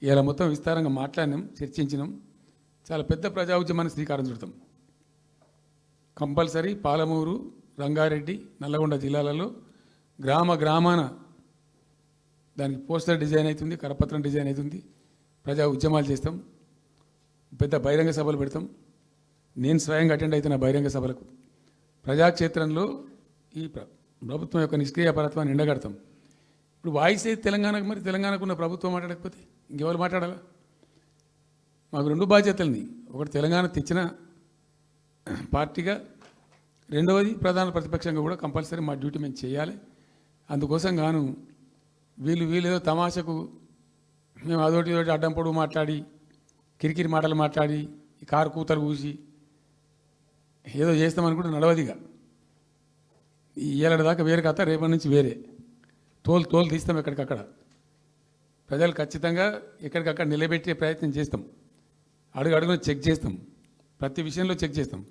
ఇలా మొత్తం విస్తారంగా మాట్లాడినాం, చర్చించినాం. చాలా పెద్ద ప్రజా ఉద్యమానికి శ్రీకారం చుడతాం. కంపల్సరీ పాలమూరు, రంగారెడ్డి, నల్లగొండ జిల్లాలలో గ్రామ గ్రామాన దానికి పోస్టర్ డిజైన్ అవుతుంది, కరపత్రం డిజైన్ అవుతుంది. ప్రజా ఉద్యమాలు చేస్తాం, పెద్ద బహిరంగ సభలు పెడతాం. నేను స్వయంగా అటెండ్ అవుతున్న బహిరంగ సభలకు. ప్రజాక్షేత్రంలో ఈ ప్రభుత్వం యొక్క నిష్క్రియాపరత్వాన్ని ఎండగడతాం. ఇప్పుడు వాయిస్ అయితే తెలంగాణకు, మరి తెలంగాణకు ఉన్న ప్రభుత్వం మాట్లాడకపోతే ఇంకెవరు మాట్లాడాలా? మాకు రెండు బాధ్యతలని, ఒకటి తెలంగాణ తెచ్చిన పార్టీగా, రెండవది ప్రధాన ప్రతిపక్షంగా కూడా కంపల్సరీ మా డ్యూటీ మేము చేయాలి. అందుకోసం గాను వీళ్ళు ఏదో తమాషకు మేము అదోటి ఇదోటి అడ్డం పొడుగు మాట్లాడి, కిరికిరి మాటలు మాట్లాడి, ఈ కారు కూతలు కూసి ఏదో చేస్తామనుకుంటే నడవదిగా. ఈ ఏళ్ళ దాకా వేరే కథ, రేపటి నుంచి వేరే తోలు తీస్తాం. ఎక్కడికక్కడ ప్రజలు ఖచ్చితంగా ఎక్కడికక్కడ నిలబెట్టే ప్రయత్నం చేస్తాం. అడుగున చెక్ చేస్తాం, ప్రతి విషయంలో చెక్ చేస్తాం.